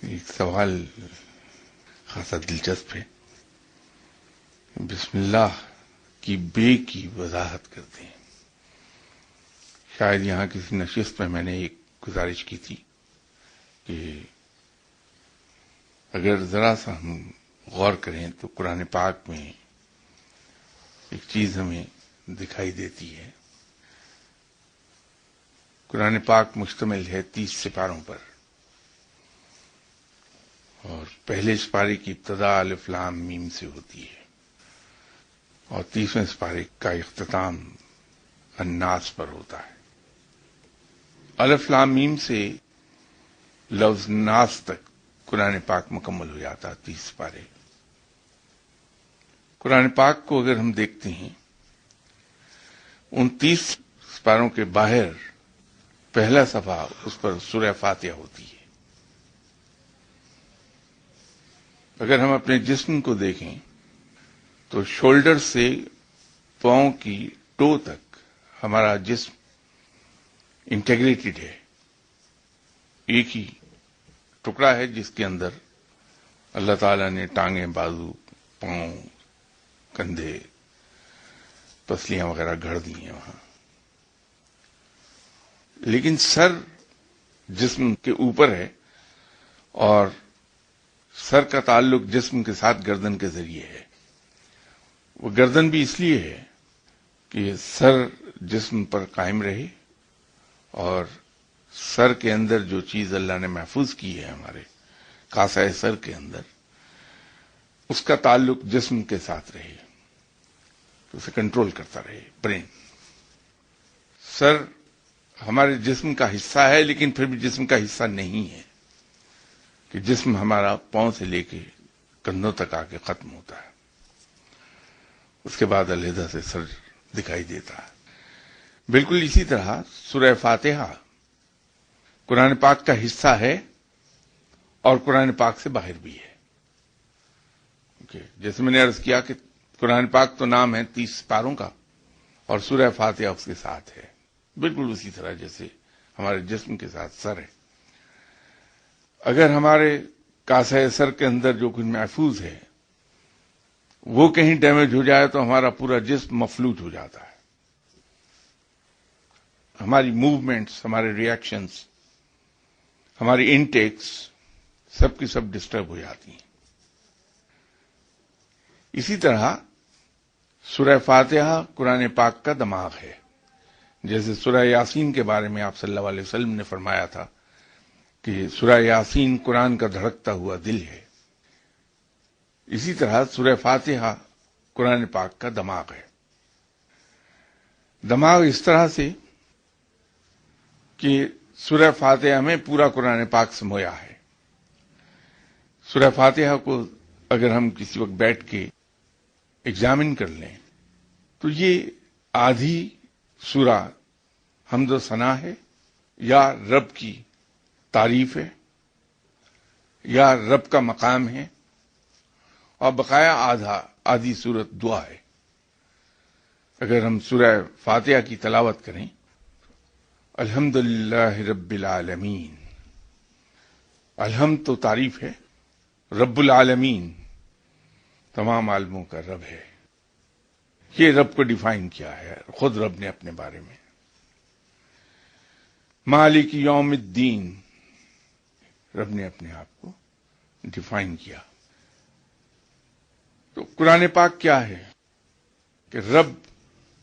ایک سوال خاصا دلچسپ ہے. بسم اللہ کی بے کی وضاحت کرتے ہیں. شاید یہاں کسی نشست میں نے ایک گزارش کی تھی کہ اگر ذرا سا ہم غور کریں تو قرآن پاک میں ایک چیز ہمیں دکھائی دیتی ہے. قرآن پاک مشتمل ہے 30 سپاروں پر، اور پہلے سپارے کی ابتدا الف لام میم سے ہوتی ہے، اور 30ویں سپارے کا اختتام الناس پر ہوتا ہے. الف لام میم سے لفظ ناس تک قرآن پاک مکمل ہو جاتا ہے 30 سپارے. قرآن پاک کو اگر ہم دیکھتے ہیں، ان 30 سپاروں کے باہر پہلا صفحہ اس پر سورہ فاتحہ ہوتی ہے. اگر ہم اپنے جسم کو دیکھیں تو شولڈر سے پاؤں کی ٹو تک ہمارا جسم انٹیگریٹڈ ہے. ایک ہی ٹکڑا ہے جس کے اندر اللہ تعالیٰ نے ٹانگیں، بازو، پاؤں، کندھے، پسلیاں وغیرہ گھڑ دی ہیں وہاں. لیکن سر جسم کے اوپر ہے، اور سر کا تعلق جسم کے ساتھ گردن کے ذریعے ہے. وہ گردن بھی اس لیے ہے کہ سر جسم پر قائم رہے، اور سر کے اندر جو چیز اللہ نے محفوظ کی ہے ہمارے کاسہ سر کے اندر، اس کا تعلق جسم کے ساتھ رہے، تو اسے کنٹرول کرتا رہے برین. سر ہمارے جسم کا حصہ ہے، لیکن پھر بھی جسم کا حصہ نہیں ہے کہ جسم ہمارا پاؤں سے لے کے کندھوں تک آ کے ختم ہوتا ہے. اس کے بعد علیحدہ سے سر دکھائی دیتا ہے. بالکل اسی طرح سورہ فاتحہ قرآن پاک کا حصہ ہے اور قرآن پاک سے باہر بھی ہے. جیسے میں نے عرض کیا کہ قرآن پاک تو نام ہے 30 سپاروں کا، اور سورہ فاتحہ اس کے ساتھ ہے. بالکل اسی طرح جیسے ہمارے جسم کے ساتھ سر ہے. اگر ہمارے کاسہ سر کے اندر جو کچھ محفوظ ہے وہ کہیں ڈیمیج ہو جائے تو ہمارا پورا جسم مفلوج ہو جاتا ہے. ہماری موومنٹس، ہمارے ریئیکشنز، ہماری انٹیکس سب کی سب ڈسٹرب ہو جاتی ہیں. اسی طرح سورہ فاتحہ قرآن پاک کا دماغ ہے. جیسے سورہ یاسین کے بارے میں آپ صلی اللہ علیہ وسلم نے فرمایا تھا کہ سورہ یاسین قرآن کا دھڑکتا ہوا دل ہے. اسی طرح سورہ فاتحہ قرآن پاک کا دماغ ہے. دماغ اس طرح سے کہ سورہ فاتحہ میں پورا قرآن پاک سمویا ہے. سورہ فاتحہ کو اگر ہم کسی وقت بیٹھ کے ایگزامن کر لیں تو یہ آدھی سورہ حمد و ثنا ہے، یا رب کی تعریف ہے، یا رب کا مقام ہے، اور بقایا آدھی سورت دعا ہے. اگر ہم سورہ فاتحہ کی تلاوت کریں، الحمدللہ رب العالمین، الحمد تو تعریف ہے، رب العالمین تمام عالموں کا رب ہے. یہ رب کو ڈیفائن کیا ہے خود رب نے اپنے بارے میں. مالک یوم الدین، رب نے اپنے آپ کو ڈیفائن کیا. تو قرآن پاک کیا ہے کہ رب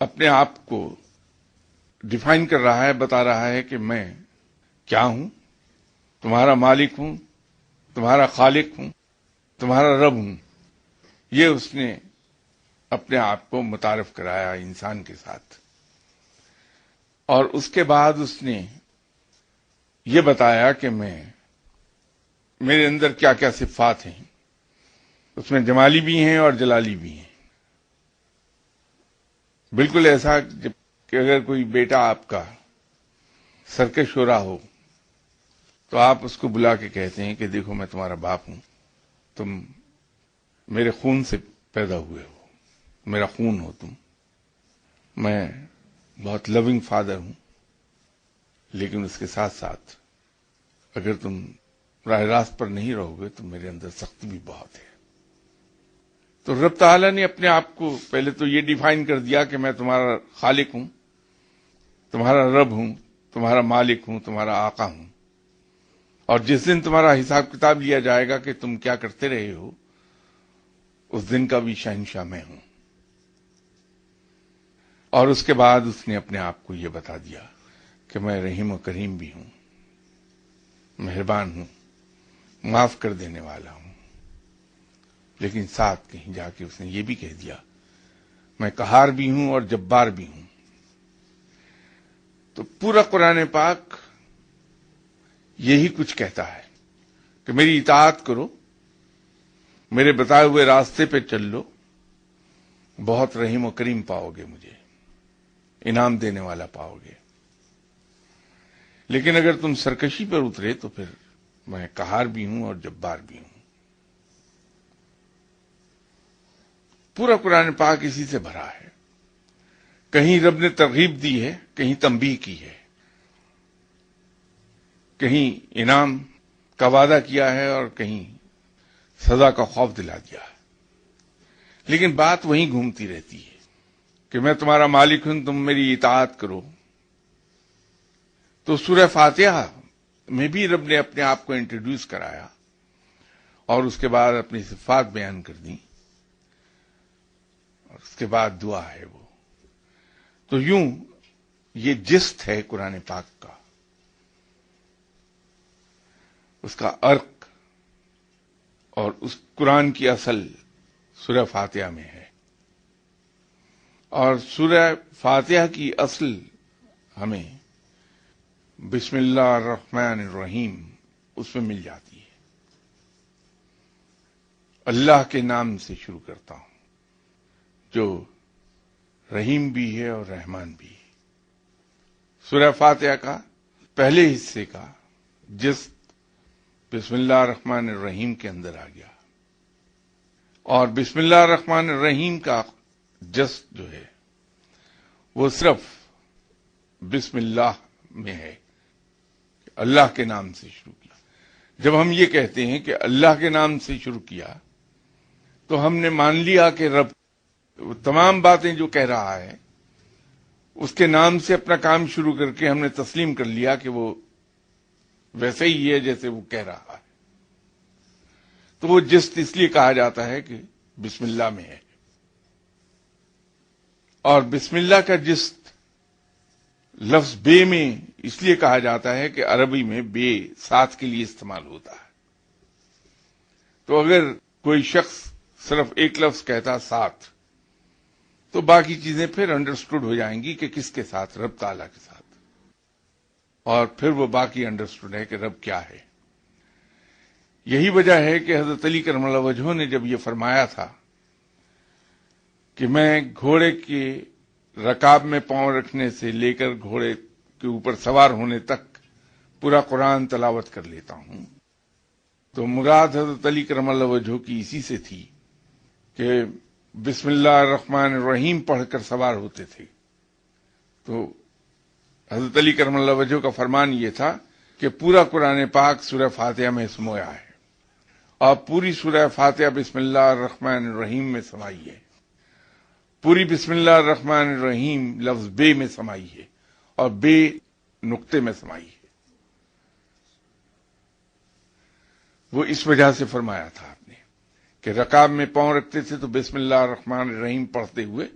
اپنے آپ کو ڈیفائن کر رہا ہے، بتا رہا ہے کہ میں کیا ہوں، تمہارا مالک ہوں، تمہارا خالق ہوں، تمہارا رب ہوں. یہ اس نے اپنے آپ کو متعارف کرایا انسان کے ساتھ. اور اس کے بعد اس نے یہ بتایا کہ میرے اندر کیا کیا صفات ہیں. اس میں جمالی بھی ہیں اور جلالی بھی ہیں. بالکل ایسا کہ اگر کوئی بیٹا آپ کا سرکش ہو رہا ہو تو آپ اس کو بلا کے کہتے ہیں کہ دیکھو میں تمہارا باپ ہوں، تم میرے خون سے پیدا ہوئے ہو، میرا خون ہو تم، میں بہت لونگ فادر ہوں. لیکن اس کے ساتھ ساتھ اگر تم راہ راست پر نہیں رہو گے تو میرے اندر سختی بھی بہت ہے۔ تو رب تعالیٰ نے اپنے آپ کو پہلے تو یہ ڈیفائن کر دیا کہ میں تمہارا خالق ہوں، تمہارا رب ہوں، تمہارا مالک ہوں، تمہارا آقا ہوں، اور جس دن تمہارا حساب کتاب لیا جائے گا کہ تم کیا کرتے رہے ہو، اس دن کا بھی شہنشاہ میں ہوں۔ اور اس کے بعد اس نے اپنے آپ کو یہ بتا دیا کہ میں رحیم و کریم بھی ہوں، مہربان ہوں، معاف کر دینے والا ہوں۔ لیکن ساتھ کہیں جا کے اس نے یہ بھی کہہ دیا میں قہار بھی ہوں اور جبار بھی ہوں۔ تو پورا قرآن پاک یہی کچھ کہتا ہے کہ میری اطاعت کرو، میرے بتائے ہوئے راستے پہ چل لو، بہت رحیم و کریم پاؤ گے، مجھے انعام دینے والا پاؤ گے۔ لیکن اگر تم سرکشی پر اترے تو پھر میں قہار بھی ہوں اور جبار بھی ہوں۔ پورا قرآن پاک اسی سے بھرا ہے۔ کہیں رب نے ترغیب دی ہے، کہیں تنبیہ کی ہے، کہیں انعام کا وعدہ کیا ہے اور کہیں سزا کا خوف دلا دیا ہے، لیکن بات وہیں گھومتی رہتی ہے کہ میں تمہارا مالک ہوں، تم میری اطاعت کرو۔ تو سورہ فاتحہ میں بھی رب نے اپنے آپ کو انٹروڈیوس کرایا اور اس کے بعد اپنی صفات بیان کر دی، اور اس کے بعد دعا ہے وہ۔ تو یوں یہ جست ہے قرآن پاک کا، اس کا عرق اور اس قرآن کی اصل سورہ فاتحہ میں ہے۔ اور سورہ فاتحہ کی اصل ہمیں بسم اللہ الرحمن الرحیم اس میں مل جاتی ہے۔ اللہ کے نام سے شروع کرتا ہوں جو رحیم بھی ہے اور رحمان بھی ہے۔ سورہ فاتحہ کا پہلے حصے کا جست بسم اللہ الرحمن الرحیم کے اندر آ گیا، اور بسم اللہ الرحمن الرحیم کا جست جو ہے وہ صرف بسم اللہ میں ہے، اللہ کے نام سے شروع کیا۔ جب ہم یہ کہتے ہیں کہ اللہ کے نام سے شروع کیا تو ہم نے مان لیا کہ رب تمام باتیں جو کہہ رہا ہے اس کے نام سے اپنا کام شروع کر کے ہم نے تسلیم کر لیا کہ وہ ویسے ہی ہے جیسے وہ کہہ رہا ہے۔ تو وہ جست اس لیے کہا جاتا ہے کہ بسم اللہ میں ہے، اور بسم اللہ کا جست لفظ بے میں اس لیے کہا جاتا ہے کہ عربی میں بے ساتھ کے لیے استعمال ہوتا ہے۔ تو اگر کوئی شخص صرف ایک لفظ کہتا ساتھ تو باقی چیزیں پھر انڈرسٹوڈ ہو جائیں گی کہ کس کے ساتھ، رب تعالیٰ کے ساتھ، اور پھر وہ باقی انڈرسٹوڈ ہے کہ رب کیا ہے۔ یہی وجہ ہے کہ حضرت علی کرم اللہ وجہہ نے جب یہ فرمایا تھا کہ میں گھوڑے کے رکاب میں پاؤں رکھنے سے لے کر گھوڑے کے اوپر سوار ہونے تک پورا قرآن تلاوت کر لیتا ہوں، تو مراد حضرت علی کرم اللہ وجہہ کی اسی سے تھی کہ بسم اللہ الرحمن الرحیم پڑھ کر سوار ہوتے تھے۔ تو حضرت علی کرم اللہ وجہہ کا فرمان یہ تھا کہ پورا قرآن پاک سورہ فاتحہ میں سمویا ہے، اور پوری سورہ فاتحہ بسم اللہ الرحمن الرحیم میں سمائی ہے، پوری بسم اللہ الرحمن الرحیم لفظ بے میں سمائی ہے اور بے نقطے میں سمائی ہے۔ وہ اس وجہ سے فرمایا تھا آپ نے کہ رکاب میں پاؤں رکھتے تھے تو بسم اللہ الرحمن الرحیم پڑھتے ہوئے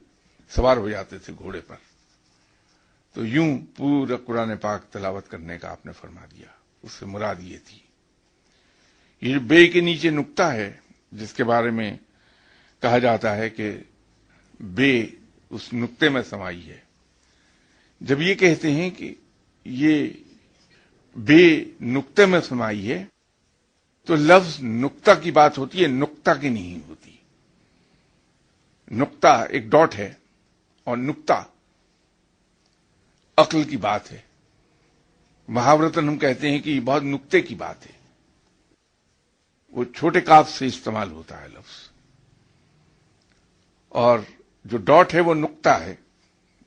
سوار ہو جاتے تھے گھوڑے پر۔ تو یوں پورا قرآن پاک تلاوت کرنے کا آپ نے فرما دیا، اس سے مراد یہ تھی۔ یہ بے کے نیچے نقطہ ہے جس کے بارے میں کہا جاتا ہے کہ بے اس نقطے میں سمائی ہے۔ جب یہ کہتے ہیں کہ یہ بے نقطے میں سمائی ہے تو لفظ نقطہ کی بات ہوتی ہے، نقطہ کی نہیں ہوتی۔ نقطہ ایک ڈاٹ ہے اور نقطہ عقل کی بات ہے۔ محاورتاً ہم کہتے ہیں کہ یہ بہت نقطے کی بات ہے، وہ چھوٹے کاف سے استعمال ہوتا ہے لفظ، اور جو ڈاٹ ہے وہ نقطہ ہے،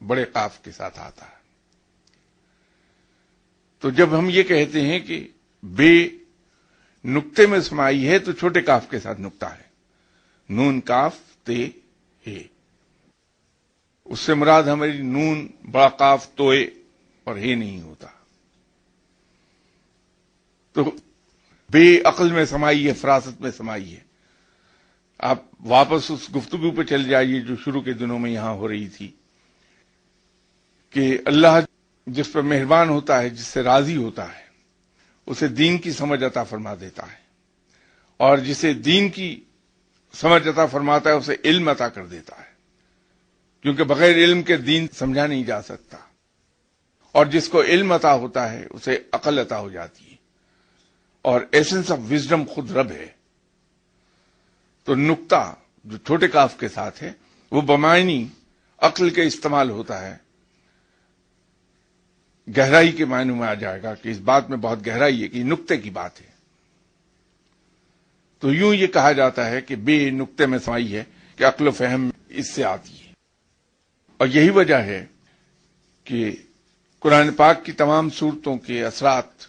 بڑے قاف کے ساتھ آتا ہے۔ تو جب ہم یہ کہتے ہیں کہ بے نقطے میں سمائی ہے تو چھوٹے کاف کے ساتھ نقطہ ہے، نون کاف تے ہے. اس سے مراد ہماری نون بڑا کاف توئے اور ہے نہیں ہوتا. تو بے عقل میں سمائی ہے، فراست میں سمائی ہے. آپ واپس اس گفتگو پہ چل جائیے جو شروع کے دنوں میں یہاں ہو رہی تھی کہ اللہ جس پر مہربان ہوتا ہے، جس سے راضی ہوتا ہے، اسے دین کی سمجھ عطا فرما دیتا ہے، اور جسے دین کی سمجھ عطا فرماتا ہے اسے علم عطا کر دیتا ہے، کیونکہ بغیر علم کے دین سمجھا نہیں جا سکتا. اور جس کو علم عطا ہوتا ہے اسے عقل عطا ہو جاتی ہے، اور ایسنس آف وزڈم خود رب ہے. تو نقطہ جو چھوٹے کاف کے ساتھ ہے وہ بمعنی عقل کے استعمال ہوتا ہے. گہرائی کے معنی میں آ جائے گا کہ اس بات میں بہت گہرائی ہے کہ یہ نقطے کی بات ہے. تو یوں یہ کہا جاتا ہے کہ بے نقطے میں سمائی ہے کہ عقل و فہم اس سے آتی ہے. اور یہی وجہ ہے کہ قرآن پاک کی تمام صورتوں کے اثرات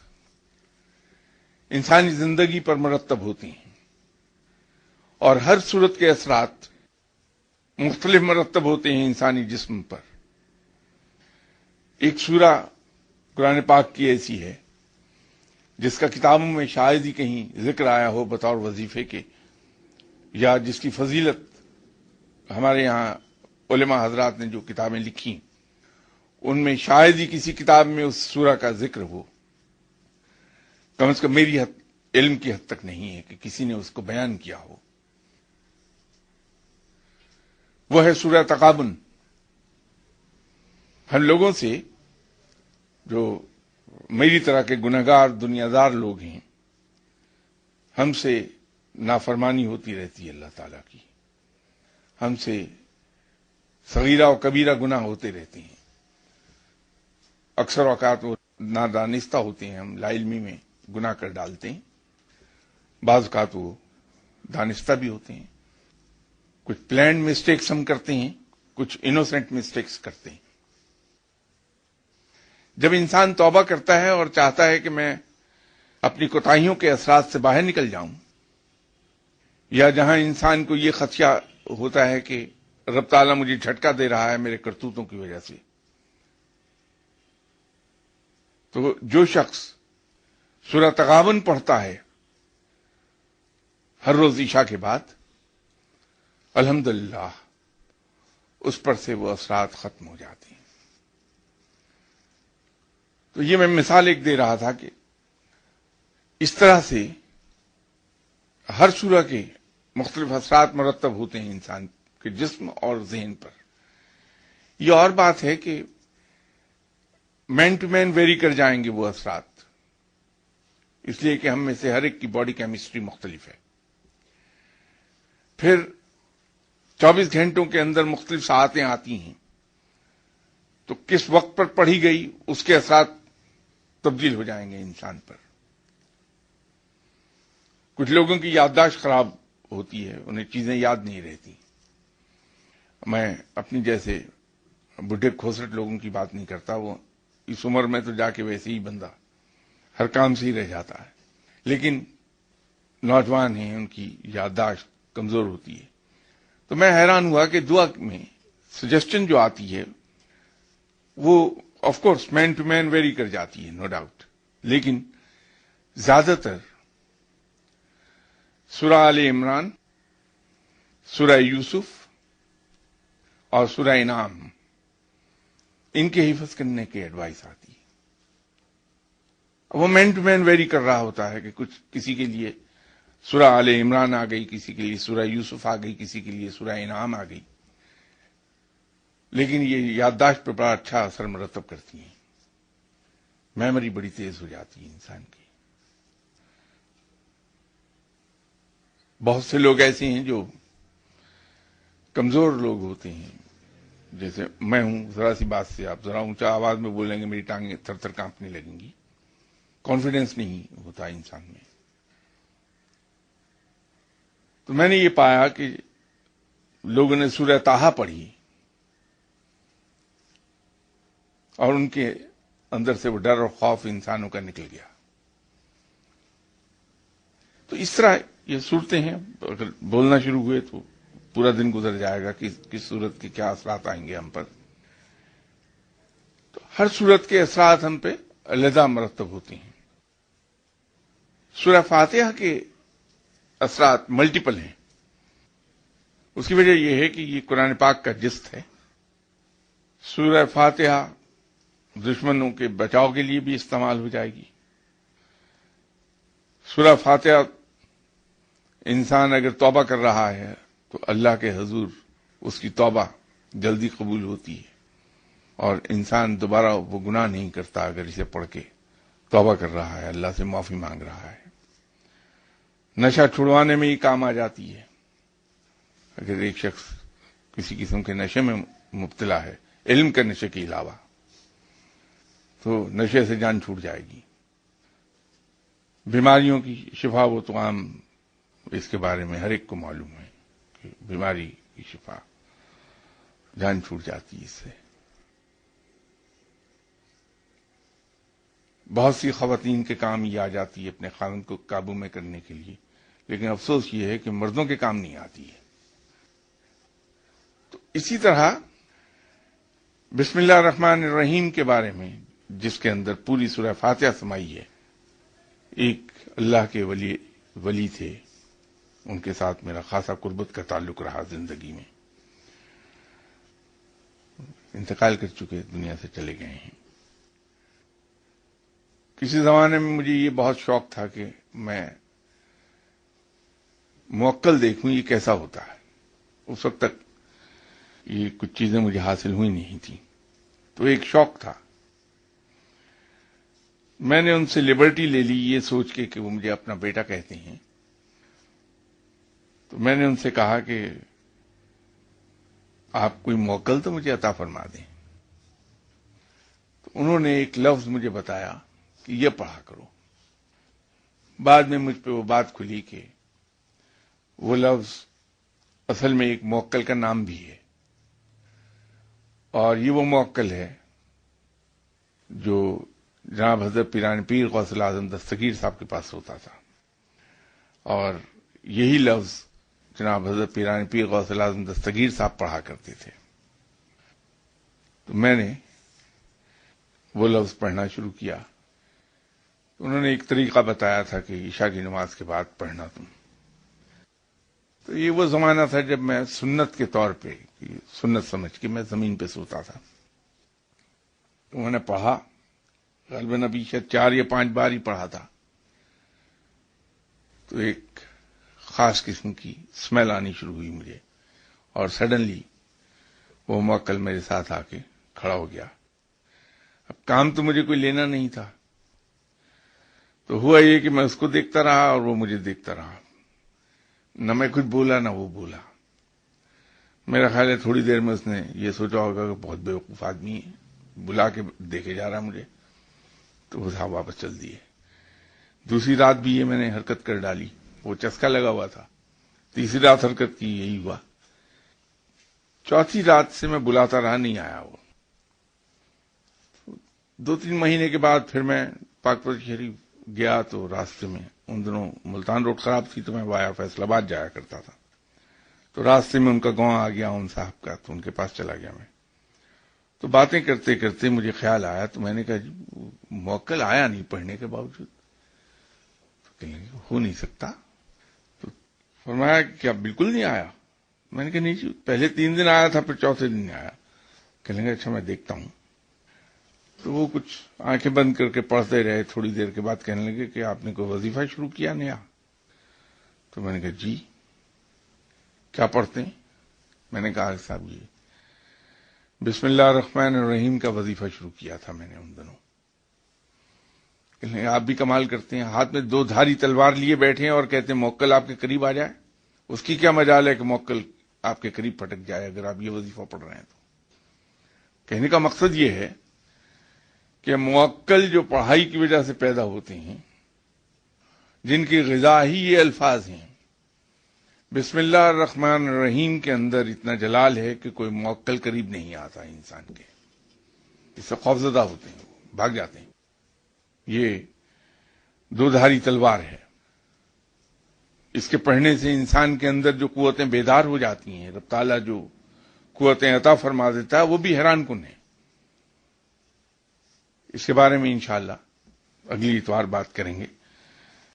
انسانی زندگی پر مرتب ہوتی ہیں، اور ہر صورت کے اثرات مختلف مرتب ہوتے ہیں انسانی جسم پر. ایک سورہ قرآن پاک کی ایسی ہے جس کا کتابوں میں شاید ہی کہیں ذکر آیا ہو بطور وظیفے کے، یا جس کی فضیلت ہمارے یہاں علماء حضرات نے جو کتابیں لکھی ان میں شاید ہی کسی کتاب میں اس سورہ کا ذکر ہو. کم از کم میری علم کی حد تک نہیں ہے کہ کسی نے اس کو بیان کیا ہو. وہ ہے سورہ تغابن. ہم لوگوں سے جو میری طرح کے گنہگار دنیادار لوگ ہیں، ہم سے نافرمانی ہوتی رہتی ہے اللہ تعالیٰ کی، ہم سے صغیرہ و کبیرہ گناہ ہوتے رہتے ہیں. اکثر اوقات وہ نادانستہ ہوتے ہیں، ہم لا علمی میں گناہ کر ڈالتے ہیں. بعض اوقات وہ دانستہ بھی ہوتے ہیں. کچھ پلانڈ مسٹیکس ہم کرتے ہیں، کچھ انوسینٹ مسٹیکس کرتے ہیں. جب انسان توبہ کرتا ہے اور چاہتا ہے کہ میں اپنی کوتاہیوں کے اثرات سے باہر نکل جاؤں، یا جہاں انسان کو یہ خدشہ ہوتا ہے کہ رب تعالیٰ مجھے جھٹکا دے رہا ہے میرے کرتوتوں کی وجہ سے، تو جو شخص سورہ تغابن پڑھتا ہے ہر روز عشاء کے بعد، الحمدللہ اس پر سے وہ اثرات ختم ہو جاتے ہیں. تو یہ میں مثال ایک دے رہا تھا کہ اس طرح سے ہر سورہ کے مختلف اثرات مرتب ہوتے ہیں انسان کے جسم اور ذہن پر. یہ اور بات ہے کہ مین ٹو مین ویری کر جائیں گے وہ اثرات، اس لیے کہ ہم میں سے ہر ایک کی باڈی کیمسٹری مختلف ہے. پھر 24 گھنٹوں کے اندر مختلف ساعتیں آتی ہیں، تو کس وقت پر پڑھی گئی اس کے اثرات تبدیل ہو جائیں گے انسان پر. کچھ لوگوں کی یادداشت خراب ہوتی ہے، انہیں چیزیں یاد نہیں رہتی. میں اپنی جیسے بڈھے کھوسٹ لوگوں کی بات نہیں کرتا، وہ اس عمر میں تو جا کے ویسے ہی بندہ ہر کام سے ہی رہ جاتا ہے، لیکن نوجوان ہیں ان کی یادداشت کمزور ہوتی ہے. تو میں حیران ہوا کہ دعا میں سجیسشن جو آتی ہے وہ of course man to man vary کر جاتی ہے، نو ڈاؤٹ، لیکن زیادہ تر سورہ آل عمران، سورہ یوسف اور سورہ انعام، ان کے حفظ کرنے کی ایڈوائس آتی ہے. وہ مین ٹو مین ویری کر رہا ہوتا ہے کہ کچھ کسی کے لیے سورہ آل عمران آ گئی، کسی کے لیے سورہ یوسف آ گئی، کسی کے لیے سورہ انعام آ گئی، لیکن یہ یادداشت پہ بڑا اچھا اثر مرتب کرتی ہیں. میموری بڑی تیز ہو جاتی ہے انسان کی. بہت سے لوگ ایسے ہیں جو کمزور لوگ ہوتے ہیں، جیسے میں ہوں، ذرا سی بات سے آپ ذرا اونچا آواز میں بولیں گے میری ٹانگیں تھر تھر کانپنے لگیں گی. کانفیڈنس نہیں ہوتا انسان میں. تو میں نے یہ پایا کہ لوگوں نے سورہ طٰہٰ پڑھی اور ان کے اندر سے وہ ڈر اور خوف انسانوں کا نکل گیا. تو اس طرح یہ صورتیں ہیں. اگر بولنا شروع ہوئے تو پورا دن گزر جائے گا کہ کس صورت کے کیا اثرات آئیں گے ہم پر. تو ہر صورت کے اثرات ہم پہ علیحدہ مرتب ہوتی ہیں. سورہ فاتحہ کے اثرات ملٹیپل ہیں. اس کی وجہ یہ ہے کہ یہ قرآن پاک کا جست ہے. سورہ فاتحہ دشمنوں کے بچاؤ کے لیے بھی استعمال ہو جائے گی. سورہ فاتحہ انسان اگر توبہ کر رہا ہے تو اللہ کے حضور اس کی توبہ جلدی قبول ہوتی ہے اور انسان دوبارہ وہ گناہ نہیں کرتا اگر اسے پڑھ کے توبہ کر رہا ہے, اللہ سے معافی مانگ رہا ہے. نشہ چھڑوانے میں ہی کام آ جاتی ہے. اگر ایک شخص کسی قسم کے نشے میں مبتلا ہے, علم کے نشے کے علاوہ, تو نشے سے جان چھوٹ جائے گی. بیماریوں کی شفا وہ تو عام اس کے بارے میں ہر ایک کو معلوم ہے کہ بیماری کی شفا جان چھوٹ جاتی ہے اس سے. بہت سی خواتین کے کام یہ آ جاتی ہے اپنے خاوند کو قابو میں کرنے کے لیے, لیکن افسوس یہ ہے کہ مردوں کے کام نہیں آتی ہے. تو اسی طرح بسم اللہ الرحمن الرحیم کے بارے میں, جس کے اندر پوری سورہ فاتحہ سمائی ہے. ایک اللہ کے ولی تھے, ان کے ساتھ میرا خاصا قربت کا تعلق رہا زندگی میں. انتقال کر چکے, دنیا سے چلے گئے ہیں. کسی زمانے میں مجھے یہ بہت شوق تھا کہ میں موکل دیکھوں یہ کیسا ہوتا ہے. اس وقت تک یہ کچھ چیزیں مجھے حاصل ہوئی نہیں تھی, تو ایک شوق تھا. میں نے ان سے لبرٹی لے لی یہ سوچ کے کہ وہ مجھے اپنا بیٹا کہتے ہیں. تو میں نے ان سے کہا کہ آپ کوئی موکل تو مجھے عطا فرما دیں. تو انہوں نے ایک لفظ مجھے بتایا کہ یہ پڑھا کرو. بعد میں مجھ پہ وہ بات کھلی کہ وہ لفظ اصل میں ایک موکل کا نام بھی ہے, اور یہ وہ موکل ہے جو جناب حضرت پیران پیر غوث الاعظم دستگیر صاحب کے پاس ہوتا تھا, اور یہی لفظ جناب حضرت پیران پیر غوث الاعظم دستگیر صاحب پڑھا کرتے تھے. تو میں نے وہ لفظ پڑھنا شروع کیا. انہوں نے ایک طریقہ بتایا تھا کہ عشاء کی نماز کے بعد پڑھنا تم. تو یہ وہ زمانہ تھا جب میں سنت کے طور پہ, سنت سمجھ کے میں زمین پہ سوتا تھا. تو میں نے پڑھا, غالباً ابھی شاید 4 یا 5 بار ہی پڑھا تھا. تو ایک خاص قسم کی اسمیل آنی شروع ہوئی مجھے, اور سڈنلی وہ موکل میرے ساتھ آ کے کھڑا ہو گیا. اب کام تو مجھے کوئی لینا نہیں تھا, تو ہوا یہ کہ میں اس کو دیکھتا رہا اور وہ مجھے دیکھتا رہا. نہ میں کچھ بولا نہ وہ بولا. میرا خیال ہے تھوڑی دیر میں اس نے یہ سوچا ہوگا کہ بہت بیوقوف آدمی ہے, بلا کے دیکھے جا رہا مجھے, تو وہ صاحب واپس چل دیے. دوسری رات بھی یہ میں نے حرکت کر ڈالی, وہ چسکا لگا ہوا تھا. تیسری رات حرکت کی, یہی ہوا. چوتھی رات سے میں بلاتا رہا, نہیں آیا وہ. 2-3 مہینے کے بعد پھر میں پاک پور شریف گیا, تو راستے میں ان دنوں ملتان روڈ خراب تھی, تو میں وایا فیصل آباد جایا کرتا تھا. تو راستے میں ان کا گاؤں آ گیا ان صاحب کا, تو ان کے پاس چلا گیا میں. تو باتیں کرتے کرتے مجھے خیال آیا, تو میں نے کہا موکل آیا نہیں پڑھنے کے باوجود. تو کہنے لگے ہو نہیں سکتا. تو فرمایا کہ کیا بالکل نہیں آیا؟ میں نے کہا نہیں جی, پہلے 3 دن آیا تھا, پھر چوتھے دن نہیں آیا. کہنے لگے اچھا میں دیکھتا ہوں. تو وہ کچھ آنکھیں بند کر کے پڑھتے رہے. تھوڑی دیر کے بعد کہنے لگے کہ آپ نے کوئی وظیفہ شروع کیا نیا؟ تو میں نے کہا جی. کیا پڑھتے ہیں؟ میں نے کہا صاحب جی بسم اللہ الرحمن الرحیم کا وظیفہ شروع کیا تھا میں نے ان دنوں. کہنے لگے آپ بھی کمال کرتے ہیں, ہاتھ میں 2 دھاری تلوار لیے بیٹھے ہیں اور کہتے ہیں موکل آپ کے قریب آ جائے. اس کی کیا مجال ہے کہ موکل آپ کے قریب پھٹک جائے اگر آپ یہ وظیفہ پڑھ رہے ہیں تو. کہنے کا مقصد یہ ہے کہ موکل جو پڑھائی کی وجہ سے پیدا ہوتے ہیں, جن کی غذا ہی یہ الفاظ ہیں, بسم اللہ الرحمن الرحیم کے اندر اتنا جلال ہے کہ کوئی موکل قریب نہیں آتا انسان کے. اس سے خوفزدہ ہوتے ہیں, بھاگ جاتے ہیں. یہ 2 دھاری تلوار ہے. اس کے پڑھنے سے انسان کے اندر جو قوتیں بیدار ہو جاتی ہیں، رب تعالیٰ جو قوتیں عطا فرما دیتا ہے، وہ بھی حیران کن ہے. اس کے بارے میں انشاءاللہ اگلی اتوار بات کریں گے.